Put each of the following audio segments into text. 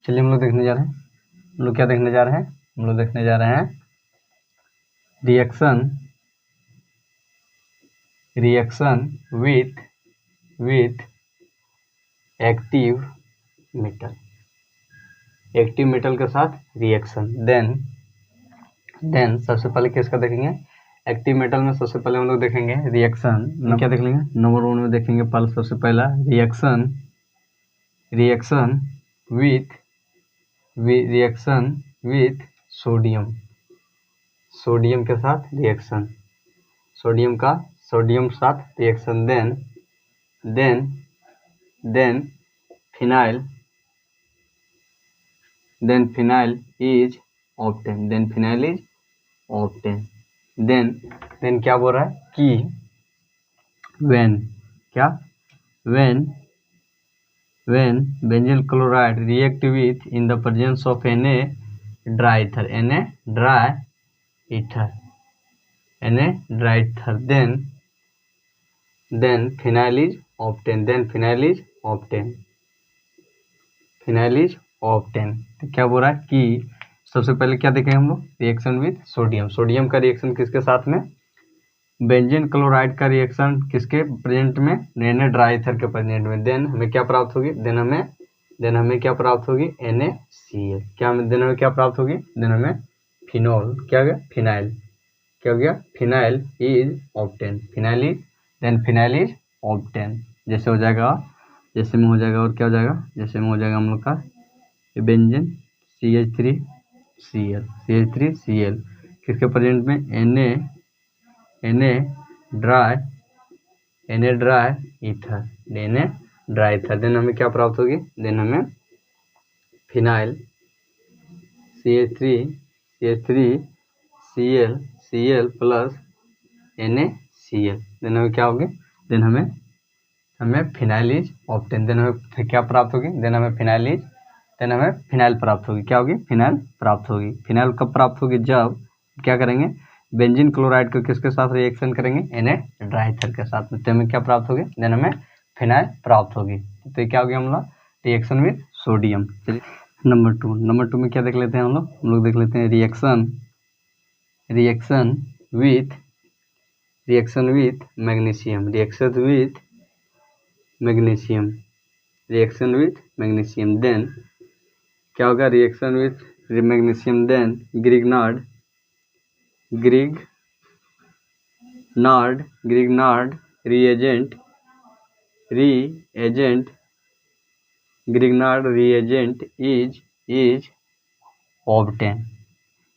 चलिए हम लोग देखने जा रहे हैं, हम लोग क्या देखने जा रहे हैं, हम लोग देखने जा रहे हैं रिएक्शन विथ एक्टिव मेटल के साथ रिएक्शन। देन सबसे पहले किसका देखेंगे, एक्टिव मेटल में सबसे पहले हम लोग देखेंगे रिएक्शन। क्या देख लेंगे, नंबर 1 में देखेंगे पहले सबसे पहला रिएक्शन विथ सोडियम के साथ रिएक्शन, सोडियम साथ reaction. Then phenyl is obtain, then क्या बोल रहा है कि when benzene chloride react with in the presence of Na dry ether, then phenyl is obtained। तो क्या बोल रहा है कि सबसे पहले क्या देखेंगे हम लोग, रिएक्शन विथ सोडियम का रिएक्शन किसके साथ में, बेंजीन क्लोराइड का रिएक्शन किसके प्रेजेंट में, Na ड्राई ईथर के प्रेजेंट में। देन हमें क्या प्राप्त होगी, देन हमें क्या प्राप्त होगी, NaCl। देन हमें क्या प्राप्त होगी, देन हमें फिनॉल, क्या हो गया, फिनाइल इज ऑब्टेन। जैसे हो जाएगा, जैसे में हो जाएगा और क्या हो जाएगा, जैसे में हो जाएगा हम लोग का बेंजीन CH3Cl किसके प्रेजेंट में, Na ड्राई ईथर, देन हमें क्या प्राप्त होगी, देन हमें phenyl CH3Cl plus NaCl। Then हमें क्या होगी, देन हमें फिनाइल इज ऑब्टेन। देन हमें क्या प्राप्त होगी, देन हमें फिनाइल प्राप्त होगी। क्या होगी, फिनाइल प्राप्त होगी। फिनाइल कब प्राप्त होगी, जब क्या करेंगे, बेंजीन क्लोराइड को किसके साथ रिएक्शन करेंगे, Na ड्राई ईथर के साथ में। तो हमें क्या प्राप्त होगी, देन हमें फिनाइल प्राप्त होगी। तो क्या हो गया हमारा रिएक्शन विथ सोडियम। चलिए नंबर 2 में क्या देख लेते हैं हम लोग देख लेते हैं रिएक्शन विथ मैग्नीशियम, देन क्या होगा, reaction with magnesium, then Grignard reagent is obtained।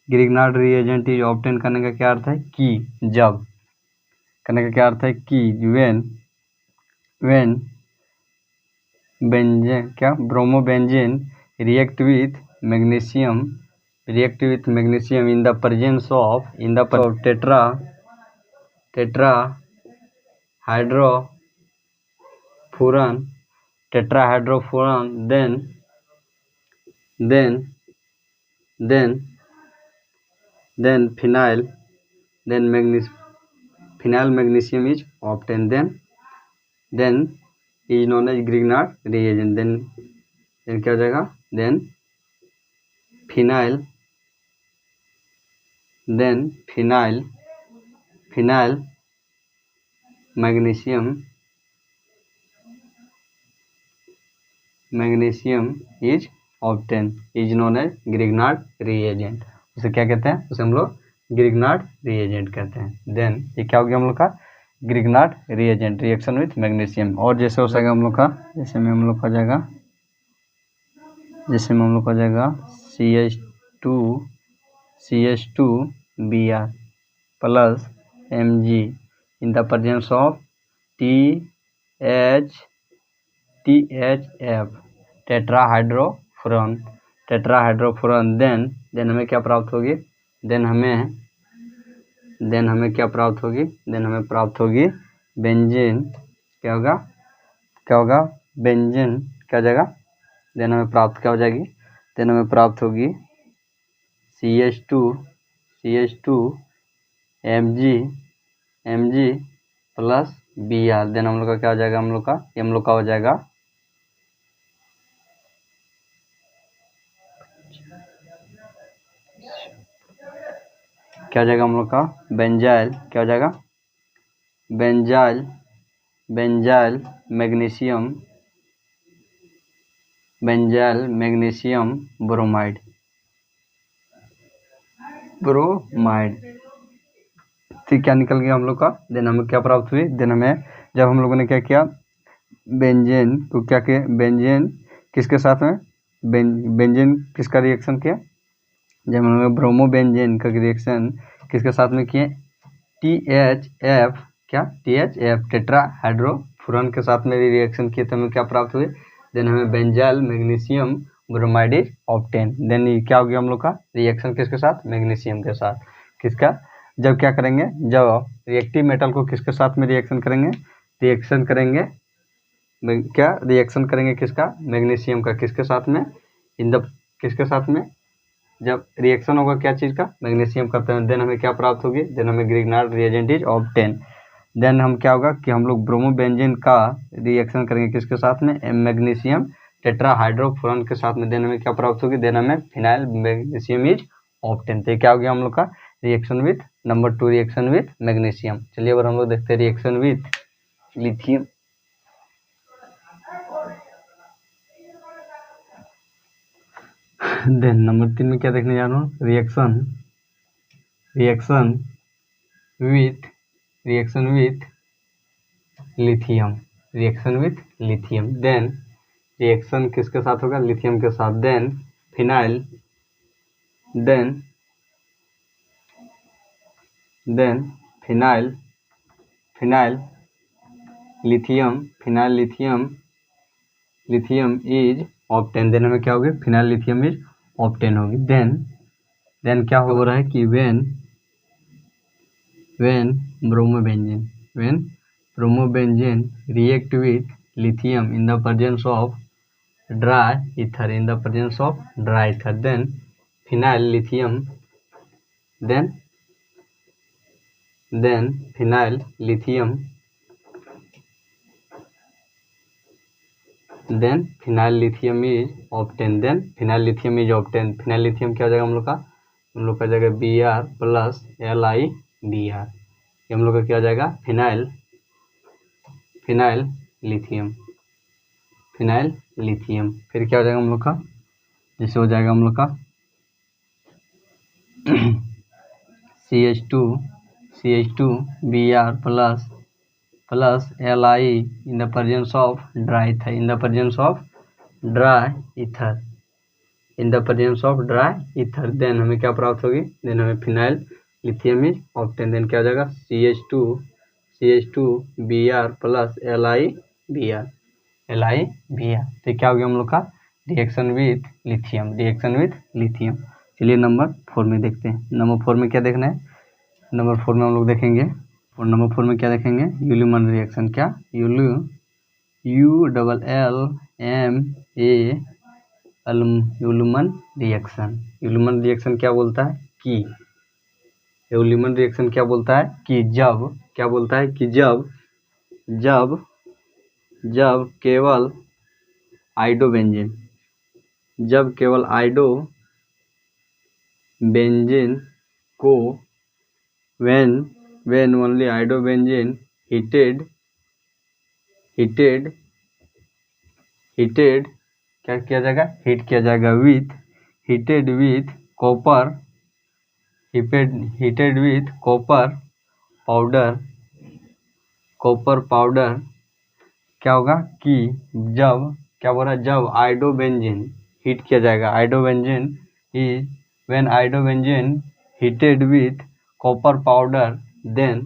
Grignard reagent is obtain करने का क्या अर्थ है, कि जब, करने का क्या अर्थ है कि when benzene bromobenzene react with magnesium in the presence of tetrahydrofuran, then phenyl magnesium is obtained, then is known as Grignard reagent। then क्या हो जाएगा, then phenyl magnesium is obtained, is known as Grignard reagent। उसे क्या कहते हैं, उसे हम लोग ग्रिग्नार्ड रिएजेंट कहते हैं। देन ये क्या हो गया हम लोग का, Grignard reagent reaction with magnesium. और जैसे हो जाएगा हम लोग का, जैसे में हम लोग का जाएगा CH2Br plus Mg in the presence of THF tetrahydrofuran. Then हमें क्या प्राप्त होगी, देन हमें क्या प्राप्त होगी, देन हमें प्राप्त होगी बेंजीन, क्या होगा बेंजीन, क्या हो जाएगा, देन हमें प्राप्त क्या हो जाएगी, देन हमें प्राप्त होगी CH2 Mg plus Br। Then हम लोग का क्या हो जाएगा, हम लोग का हो जाएगा क्या हो जाएगा हम लोग का बेंजाइल, क्या हो जाएगा बेंजाइल मैग्नीशियम ब्रोमाइड फिर क्या निकल गया हम लोग का, देन हमें क्या प्राप्त हुई, देन हमें जब हम लोगों ने क्या किया बेंजेन को क्या किया, बेंजेन किसके साथ में बेंजेन किसका रिएक्शन किया, जब हम लोग ब्रोमोबेंजेन का रिएक्शन किसके साथ में किए THF टेट्रा हाइड्रोफुरन के साथ में रिएक्शन किए तो हमें क्या प्राप्त हुए, देन हमें benzyl magnesium bromide is obtain. Then ये क्या हो गया हम लोग का रिएक्शन किसके साथ, मैग्नीशियम के साथ। किसका, जब क्या करेंगे, जब रिएक्टिव मेटल को किसके साथ में रिएक्शन करेंगे किसका, मैग्नीशियम का किसके साथ में, किसके साथ में, जब रिएक्शन होगा क्या चीज़ का, मैग्नीशियम का, देन हमें क्या प्राप्त होगी, देन हमें Grignard reagent is obtain. Then हम क्या होगा कि हम लोग ब्रोमोबेंजीन का रिएक्शन करेंगे किसके साथ में, मैग्नीशियम टेट्राहाइड्रोफुरन के साथ में, देन हमें क्या प्राप्त होगी, देन हमें फिनाइल मैग्नीशियम इज ऑब्टेन। तो क्या हो गया हम लोग का reaction with number 2 reaction with magnesium. चलिए अब हम लोग देखते हैं reaction with lithium. Then number 3 में क्या देखने जा रहा हूँ, reaction with lithium, then reaction किसके साथ होगा, लिथियम के साथ, then phenyl lithium is obtain. Then हमें क्या होगी, फिनाइल लिथियम इज ऑब्टेन होगी। देन क्या हो रहा है कि when bromobenzene react with lithium in the presence of dry ether, then phenyl lithium is obtained, phenyl lithium क्या हो जाएगा हम लोग का जाएगा Br प्लस LiBr, ये हम लोग का क्या हो जाएगा फिनाइल लिथियम। फिर क्या हो जाएगा हम लोग का, जैसे हो जाएगा हम लोग का CH2Br plus Li in the presence of dry ether, then हमें क्या प्राप्त होगी, देन हमें phenyl lithium is obtain. Then क्या हो जाएगा CH2Br प्लस LiBr। तो क्या हो गया हम लोग का रिएक्शन विथ लिथियम। चलिए नंबर 4 में देखते हैं। नंबर 4 में क्या देखना है, नंबर 4 में हम लोग देखेंगे, और नंबर 4 में क्या देखेंगे, यूलिमन रिएक्शन। क्या ULLMA, यूलिमन रिएक्शन क्या बोलता है कि यूलिमन रिएक्शन क्या बोलता है कि जब केवल आइडोबेंजीन को when only आइडोबेंजीन heated क्या किया जाएगा, हीट किया जाएगा heated with copper पाउडर, क्या होगा कि जब क्या बोल रहा है, जब आइडोबेंजीन हीट किया जाएगा, when iodobenzene heated with copper powder, then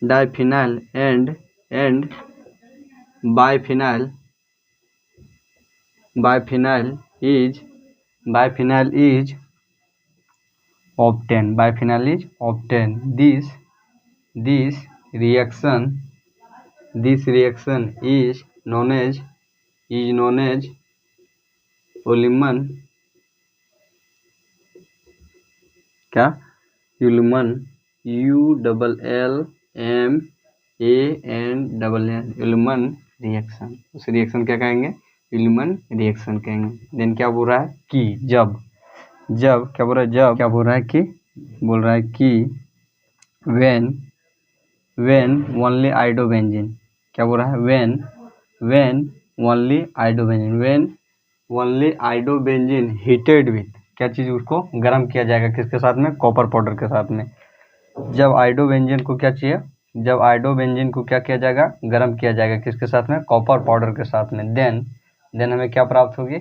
diphenyl and biphenyl is obtained. This reaction is known as यूलिमन ULLMAN, Ullman reaction. उस रिएक्शन क्या कहेंगे? उल्मन रिएक्शन कहेंगे। देन क्या बोल रहा है कि जब क्या बोल रहा है? जब क्या बोल रहा है कि when only iodobenzene, क्या बोल रहा है? when only iodobenzene heated with, क्या चीज उसको गर्म किया जाएगा? किसके साथ में? कॉपर पाउडर के साथ में। जब आइडोबेंजीन को क्या चाहिए? जब आइडोबेंजीन को क्या किया जाएगा? गर्म किया जाएगा। किसके साथ में? कॉपर पाउडर के साथ में। देन हमें क्या प्राप्त होगी?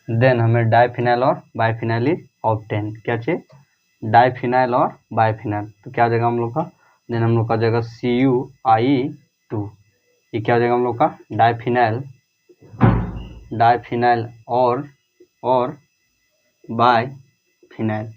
देन हमें डाइफिनाइल और बाइफिनाइल ऑब्टेन। क्या चाहिए? डाइफिनाइल और बाइफिनाइल। तो क्या हो जाएगा हम लोग का? देन हम लोग का जाएगा CuI2। ये क्या हो जाएगा हम लोग का? डाइफिनाइल और बाइफिनाइल।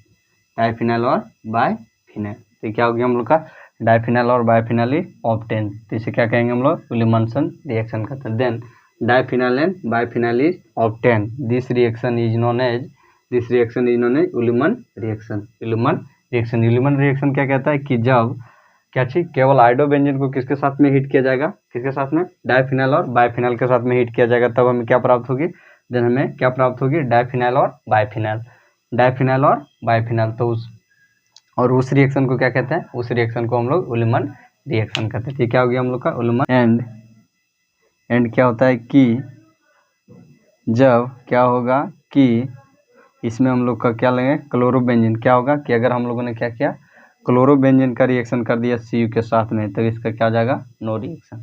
डाइफिनाइल और बाइफिनाइल, तो क्या हो गया हम लोग का? डाइफिनाइल और बाइफिनाइल ऑब्टेन। तो इसे क्या कहेंगे हम लोग? विलियमसन रिएक्शन कहते हैं। Then diphenyl and biphenyl is obtain. This reaction is known as Williamson reaction. Williamson reaction क्या कहता है कि जब क्या चीज केवल आइडोबेंजीन को किसके साथ में हीट किया जाएगा? किसके साथ में? डाइफिनाइल और बाइफिनाइल के साथ में हीट किया जाएगा, तब हमें क्या प्राप्त होगी? देन हमें क्या प्राप्त होगी? डाइफिनाइल और बाइफिनाइल। तो उस रिएक्शन को क्या कहते हैं? उस रिएक्शन को हम लोग उल्मन रिएक्शन कहते हैं। ठीक, क्या हो गया हम लोग का? उल्मन। एंड क्या होता है कि जब क्या होगा कि इसमें हम लोग का क्या लेंगे? क्लोरोबेंजीन। क्या होगा कि अगर हम लोगों ने क्या किया? क्लोरोबेंजीन का रिएक्शन कर दिया Cu के साथ में, तो इसका क्या हो जाएगा? No reaction.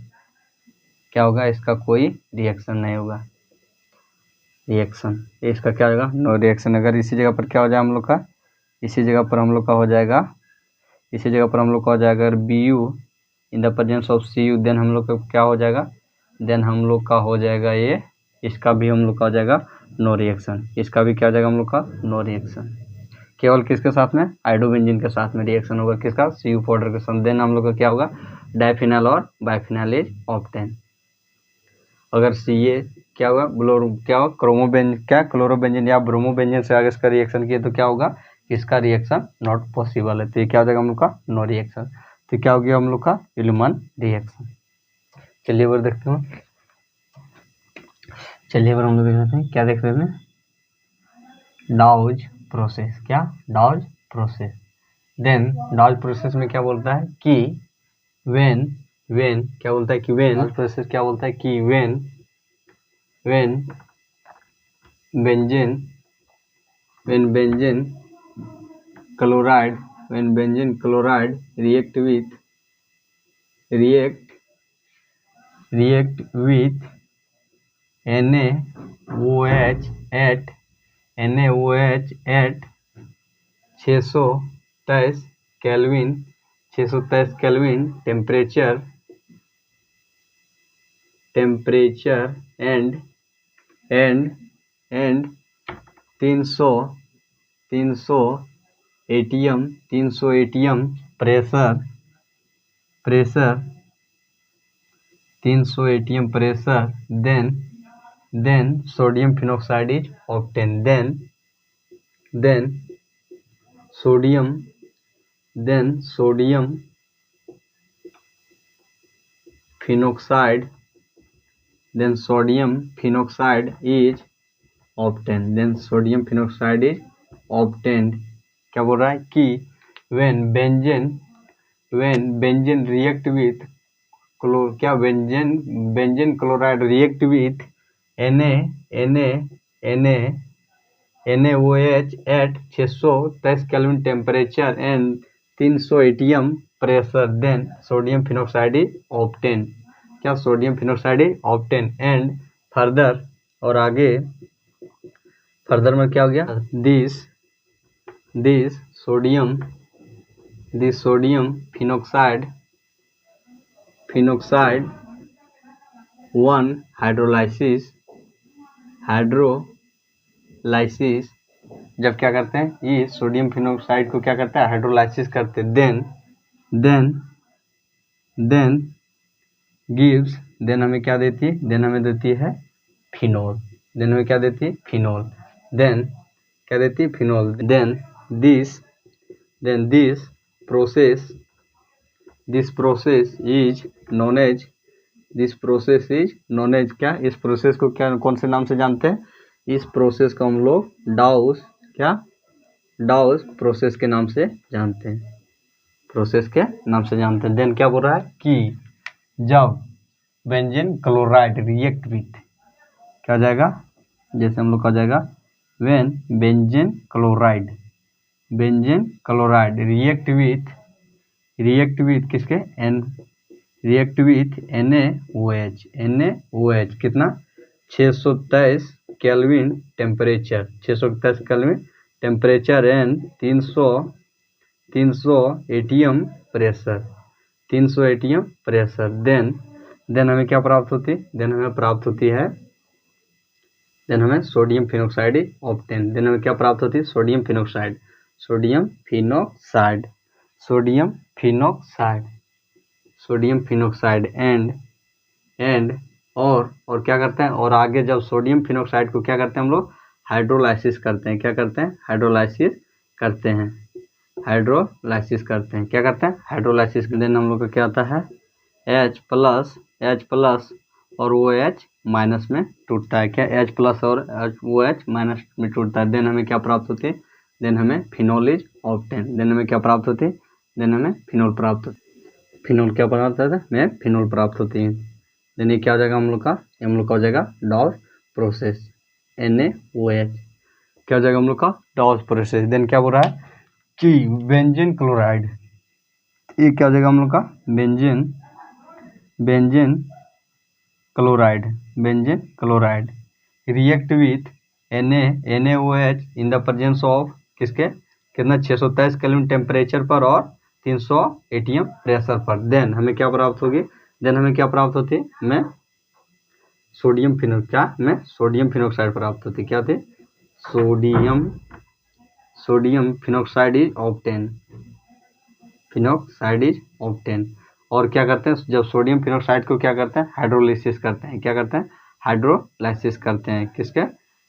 क्या होगा? इसका कोई रिएक्शन नहीं होगा। इसका क्या होगा? No reaction. अगर इसी जगह पर क्या हो जाए हम लोग का? इसी जगह पर हम लोग का हो जाएगा अगर Bu in the presence of Cu, then हम लोग का क्या हो जाएगा? देन हम लोग का हो जाएगा ये, इसका भी हम लोग का हो जाएगा नो रिएक्शन। इसका भी क्या हो जाएगा हम लोग का? No reaction. केवल किसके साथ में? आइडोबेंजीन के साथ में रिएक्शन होगा। किसका? Cu पाउडर के साथ। देन हम लोग का क्या होगा? डाइफिनाइल और बाइफिनाइल इज ऑब्टेन। अगर Ca क्या होगा? क्लोरोबेंजीन या ब्रोमोबेंजीन से अगर इसका रिएक्शन किया तो क्या होगा? इसका रिएक्शन नॉट पॉसिबल है। तो ये क्या हो जाएगा हम लोग का? No reaction. तो क्या हो गया हम लोग का? Williamson reaction. चलिए एक बार देखते हैं। हम लोग देख लेते हैं। क्या देख रहे हैं? Dow's process. क्या? Dow's process. Then Dow's process में क्या बोलता है कि व्हेन क्या बोलता है कि व्हेन प्रोसेस क्या बोलता है कि when benzene chloride react with NaOH at 623 kelvin temperature and 300 atm pressure 300 atm pressure, then sodium phenoxide is obtained. then sodium phenoxide is obtained. क्या बोल रहा है कि when benzene react with benzene chloride react with NaOH at 623 Kelvin temperature and 300 atm pressure, then sodium phenoxide is obtained. क्या? Sodium phenoxide obtain. And further, और आगे further में क्या हो गया? दिस सोडियम फिनोक्साइड 1 हाइड्रोलाइसिस जब क्या करते हैं? ये सोडियम फिनोक्साइड को क्या करता है? हाइड्रोलाइसिस करते हैं। देन हमें क्या देती है? देन हमें देती है फिनोल। देन हमें क्या देती है? फिनोल। देन क्या देती है? Phenol. Then this then this process is known as क्या, इस प्रोसेस को क्या कौन से नाम से जानते हैं? इस प्रोसेस को हम लोग डाउस प्रोसेस के नाम से जानते हैं, देन क्या बोल रहा है कि जब बेंजीन क्लोराइड रिएक्ट विथ, क्या हो जाएगा, जैसे हम लोग का जाएगा when benzene chloride react with किसके, रिएक्ट विथ NaOH कितना, 623 kelvin temperature, 623 kelvin temperature and 300 ATM pressure, then हमें क्या प्राप्त होती है, देन हमें सोडियम फिनोक्साइड ऑब्टेन, देन हमें क्या प्राप्त होती है, सोडियम फिनोक्साइड एंड और क्या करते हैं, और आगे जब सोडियम फिनोक्साइड को क्या करते हैं हम लोग, हाइड्रोलाइसिस करते हैं, देन हम लोग को क्या आता है, H प्लस और OH माइनस में टूटता है, क्या H प्लस और OH माइनस में टूटता है, देन हमें क्या प्राप्त होती है, देन हमें फिनोल इज ऑब्टेन, देन हमें क्या प्राप्त होती है, देन हमें फिनोल प्राप्त होती है, फिनोल प्राप्त होती है, देन ये क्या हो जाएगा हम लोग का, हो जाएगा डॉस प्रोसेस, NaOH क्या हो जाएगा हम लोग का, डॉस प्रोसेस, देन क्या बोल रहा है कि बेंजीन क्लोराइड, ये क्या हो जाएगा हम लोग का, benzene chloride react with NaOH in the presence of किसके, कितना, 623 केल्विन टेम्परेचर पर और 300 एटीएम प्रेशर पर, देन हमें क्या प्राप्त होगी, होती है, हमें सोडियम फिनोक्साइड प्राप्त होती है, क्या होती है, सोडियम फिनोक्साइड इज ऑब्टेन, और क्या करते हैं, जब सोडियम फिनोक्साइड को क्या करते हैं, हाइड्रोलाइसिस करते हैं, किसके,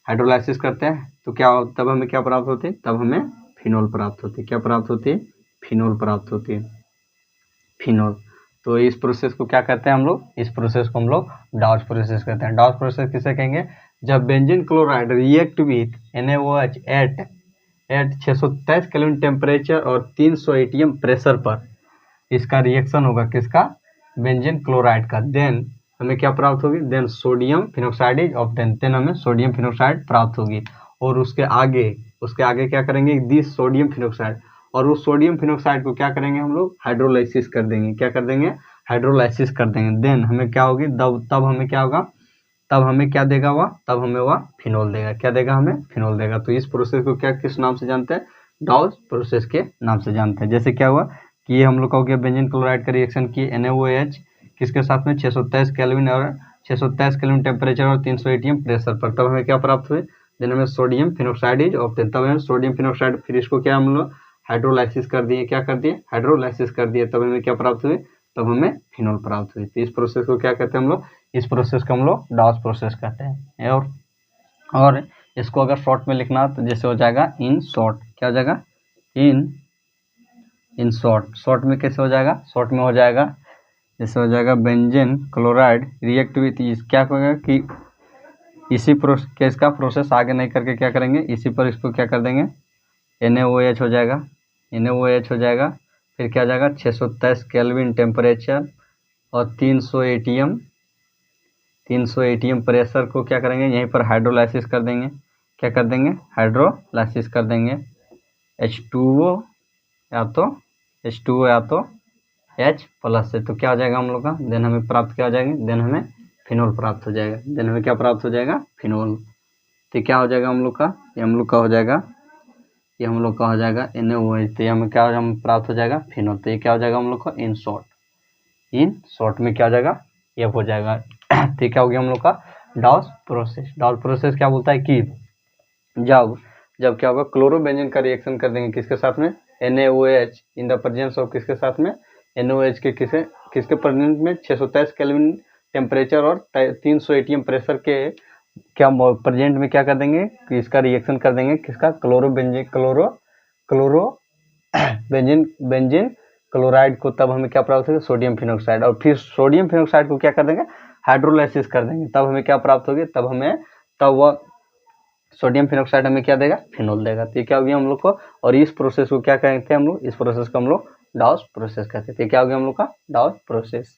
हाइड्रोलाइसिस करते हैं, तो क्या, तब हमें क्या प्राप्त होती है, तब हमें फिनोल प्राप्त होती है, क्या प्राप्त होती है, फिनोल। तो इस प्रोसेस को क्या कहते हैं हम लोग, इस प्रोसेस को हम लोग डॉस प्रोसेस कहते हैं। डॉस प्रोसेस किसे कहेंगे, जब benzene chloride react with NaOH at 623 kelvin temperature और 300 एटीएम प्रेशर पर इसका रिएक्शन होगा, किसका, बेंजीन क्लोराइड का, देन हमें क्या प्राप्त होगी, then sodium phenoxide is obtain, then हमें सोडियम फिनोक्साइड प्राप्त होगी, और उसके आगे क्या करेंगे, दिस सोडियम फिनोक्साइड, और उस सोडियम फिनोक्साइड को क्या करेंगे हम लोग, हाइड्रोलाइसिस कर देंगे, देन हमें क्या होगी, तब हमें क्या होगा, तब हमें क्या देगा वह, तब हमें वह फिनोल देगा, क्या देगा, हमें फिनोल देगा। तो इस प्रोसेस को क्या, किस नाम से जानते हैं, डॉस प्रोसेस के नाम से जानते हैं। जैसे क्या हुआ कि ये हम लोग का हो गया बेंजीन क्लोराइड का रिएक्शन किए NaOH किसके साथ में, 623 केल्विन टेम्परेचर और 300 एटीएम प्रेशर पर, तब हमें क्या प्राप्त हुए, देन हमें सोडियम फिनोक्साइड इज ऑब्टेन, तब हमें सोडियम फिनोक्साइड, फिर इसको क्या हम लोग हाइड्रोलाइसिस कर दिए, तब हमें क्या प्राप्त हुए, तब हमें फिनोल प्राप्त हुई। तो इस प्रोसेस को क्या कहते हैं हम लोग, इस प्रोसेस को हम लोग डॉस प्रोसेस कहते हैं। और इसको अगर शॉर्ट में लिखना तो जैसे हो जाएगा इन शॉर्ट, क्या हो जाएगा, इन शॉर्ट में कैसे हो जाएगा, शॉर्ट में हो जाएगा जैसे हो जाएगा बेंजीन क्लोराइड रिएक्ट विथ, क्या होगा कि इसी केस का प्रोसेस आगे नहीं करके क्या करेंगे, इसी पर इसको क्या कर देंगे, NaOH हो जाएगा, फिर क्या हो जाएगा 623 केल्विन टेम्परेचर और 300 एटीएम प्रेशर को क्या करेंगे, यहीं पर हाइड्रोलाइसिस कर देंगे, हाइड्रोलाइसिस कर देंगे H2O या तो H प्लस से, तो क्या हो जाएगा हम लोग का, देन हमें प्राप्त क्या हो जाएगा, देन हमें फिनोल प्राप्त हो जाएगा, देन हमें क्या प्राप्त हो जाएगा, फिनोल। तो क्या हो जाएगा हम लोग का, ये हम लोग का हो जाएगा NaOH, तो ये हमें क्या हम प्राप्त हो जाएगा, फिनोल। तो ये क्या हो जाएगा हम लोग का, इन शॉर्ट में क्या हो जाएगा, ये हो जाएगा। तो क्या हो गया हम लोग का डॉस प्रोसेस क्या बोलता है कि जब क्या होगा, क्लोरोबेंजीन का रिएक्शन कर देंगे किसके साथ में, NaOH in the presence of, किसके साथ में, NaOH के किसके प्रेजेंस में, 623 केल्विन टेम्परेचर और 300 एटीएम प्रेशर के क्या प्रेजेंट में क्या कर देंगे कि इसका रिएक्शन कर देंगे, किसका, क्लोरोबेंजीन बेंजीन बेंजीन क्लोराइड को, तब हमें क्या प्राप्त होगा, सोडियम फिनोक्साइड। और फिर सोडियम फिनोक्साइड को क्या कर देंगे, हाइड्रोलाइसिस कर देंगे, तब हमें क्या प्राप्त होगी, तब वह सोडियम फिनोक्साइड हमें क्या देगा, फिनोल देगा। तो ये क्या हो गया हम लोग को। और इस प्रोसेस को क्या कहते हैं हम लोग, इस प्रोसेस को हम लोग डाउस प्रोसेस कहते हैं। तो क्या हो गया हम लोग का, डाउस प्रोसेस।